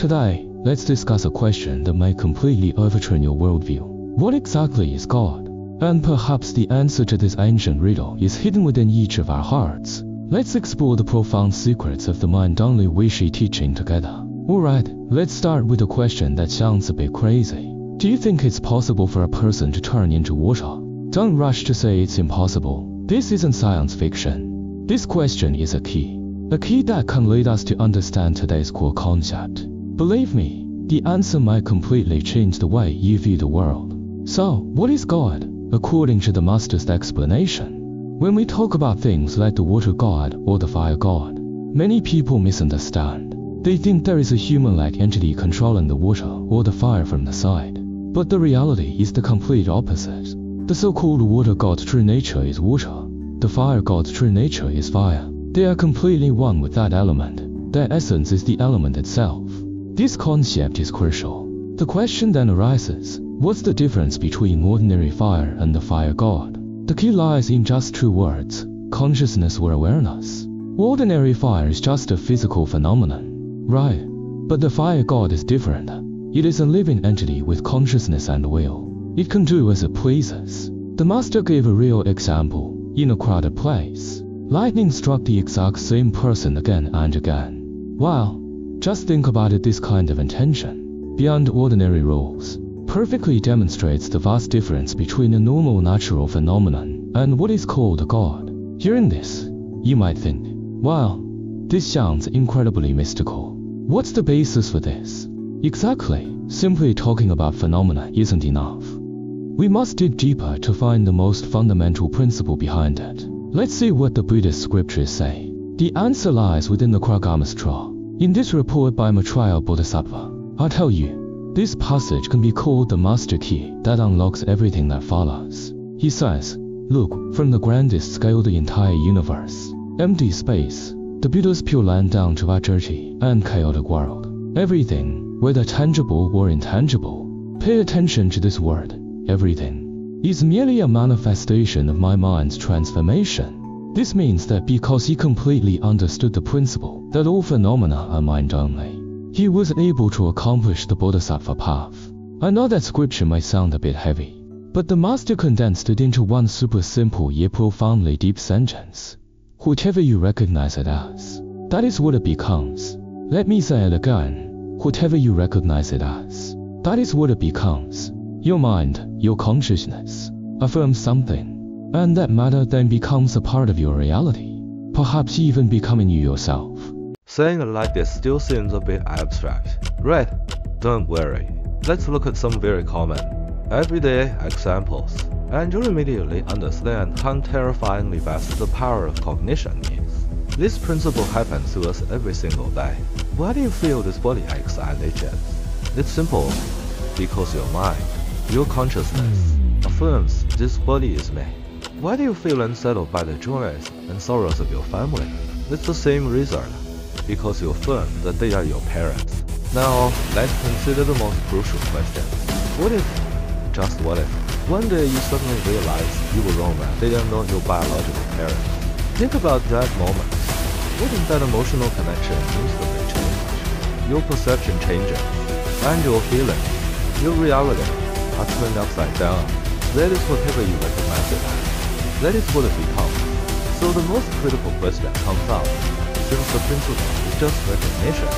Today, let's discuss a question that may completely overturn your worldview. What exactly is God? And perhaps the answer to this ancient riddle is hidden within each of our hearts. Let's explore the profound secrets of the mind-only Wishy teaching together. Alright, let's start with a question that sounds a bit crazy. Do you think it's possible for a person to turn into water? Don't rush to say it's impossible. This isn't science fiction. This question is a key that can lead us to understand today's core concept. Believe me, the answer might completely change the way you view the world. So, what is God, according to the Master's explanation? When we talk about things like the water god or the fire god, many people misunderstand. They think there is a human-like entity controlling the water or the fire from the side. But the reality is the complete opposite. The so-called water god's true nature is water. The fire god's true nature is fire. They are completely one with that element. Their essence is the element itself. This concept is crucial. The question then arises, what's the difference between ordinary fire and the fire god? The key lies in just two words, consciousness or awareness. Ordinary fire is just a physical phenomenon, right? But the fire god is different. It is a living entity with consciousness and will. It can do as it pleases. The Master gave a real example. In a crowded place, lightning struck the exact same person again and again. Wow, just think about it. This kind of intention, beyond ordinary rules, perfectly demonstrates the vast difference between a normal natural phenomenon and what is called a god. Hearing this, you might think, wow, this sounds incredibly mystical. What's the basis for this? Exactly, simply talking about phenomena isn't enough. We must dig deeper to find the most fundamental principle behind it. Let's see what the Buddhist scriptures say. The answer lies within the Kragama-sutra. In this report by Maitreya Bodhisattva, I tell you, this passage can be called the master key that unlocks everything that follows. He says, look, from the grandest scale the entire universe, empty space, the Buddha's pure land down to our dirty and chaotic world. Everything, whether tangible or intangible, pay attention to this word, everything, is merely a manifestation of my mind's transformation. This means that because he completely understood the principle that all phenomena are mind only, he was able to accomplish the Bodhisattva path. I know that scripture might sound a bit heavy, but the Master condensed it into one super simple yet profoundly deep sentence. Whatever you recognize it as, that is what it becomes. Let me say it again. Whatever you recognize it as, that is what it becomes. Your mind, your consciousness, affirms something, and that matter then becomes a part of your reality, perhaps even becoming you yourself. Saying it like this still seems a bit abstract, right? Don't worry. Let's look at some very common, everyday examples, and you'll immediately understand how terrifyingly vast the power of cognition is. This principle happens to us every single day. Why do you feel this body aches and itches? It's simple, because your mind, your consciousness, affirms this body is me. Why do you feel unsettled by the joys and sorrows of your family? It's the same reason, because you affirm that they are your parents. Now, let's consider the most crucial question. What if, just what if, one day you suddenly realize you were wrong and they are not your biological parents? Think about that moment. Wouldn't that emotional connection instantly change? Your perception changes, and your feelings, your reality, are turned upside down. That is whatever you recognize it as. That is what it becomes. So the most critical question comes up. Since the principle is just recognition,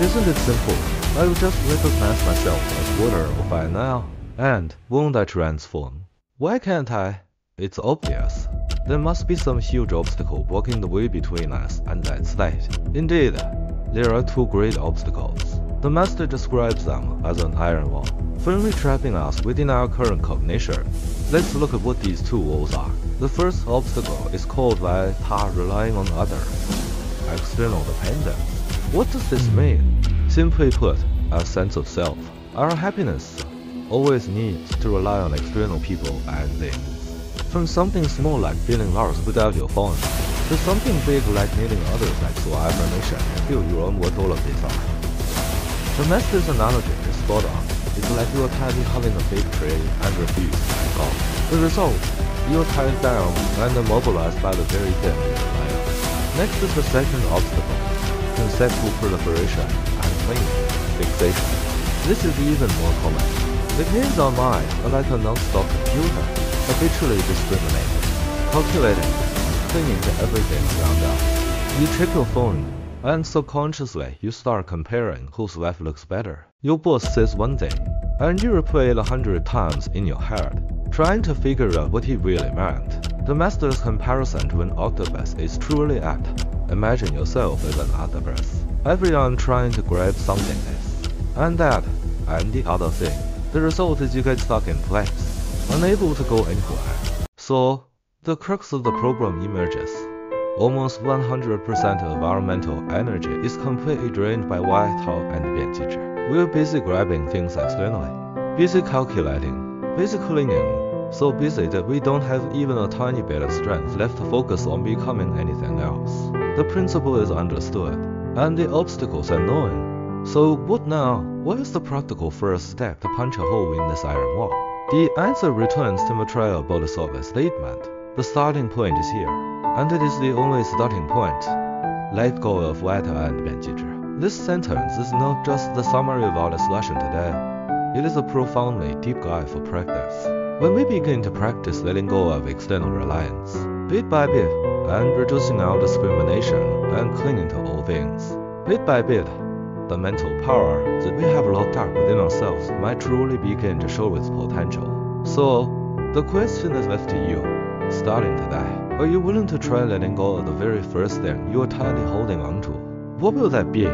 isn't it simple? I will just recognize myself as water or fire now, and won't I transform? Why can't I? It's obvious. There must be some huge obstacle blocking the way between us and that state. Indeed, there are two great obstacles. The Master describes them as an iron wall, firmly trapping us within our current cognition. Let's look at what these two walls are. The first obstacle is called by Ta relying on others, external dependence. What does this mean? Simply put, our sense of self, our happiness, always needs to rely on external people and things. From something small like feeling lost without your phone, to something big like needing others' actual affirmation to feel your own what all of these are. The Master's analogy is spot on. It's like you are tightly hugging a big tree and refuse to let go. The result, you are tied down and immobilized by the very thing you rely on. Next is the second obstacle, conceptual proliferation and clinging. fixation. This is even more common. The gains our mind are like a non-stop computer, habitually discriminating, calculating, clinging to everything around us. You check your phone, and subconsciously you start comparing whose wife looks better. Your boss says one thing, and you replay it 100 times in your head, trying to figure out what he really meant. The master's comparison to an octopus is truly apt. Imagine yourself as an octopus. Every arm trying to grab something this, and that, and the other thing. The result is you get stuck in place, unable to go anywhere. So, the crux of the problem emerges. Almost 100% of our mental energy is completely drained by 外套 and 编辑者. We're busy grabbing things externally, busy calculating, busy cleaning, so busy that we don't have even a tiny bit of strength left to focus on becoming anything else. The principle is understood, and the obstacles are known. So what now? What is the practical first step to punch a hole in this iron wall? The answer returns to Maitreya Bodhisattva's statement. The starting point is here, and it is the only starting point. Let go of 外套 and 编辑者. This sentence is not just the summary of our discussion today. It is a profoundly deep guide for practice. When we begin to practice letting go of external reliance, bit by bit, and reducing our discrimination and clinging to all things, bit by bit, the mental power that we have locked up within ourselves might truly begin to show its potential. So, the question is left to you, starting today. Are you willing to try letting go of the very first thing you are tightly holding on to? What will that be?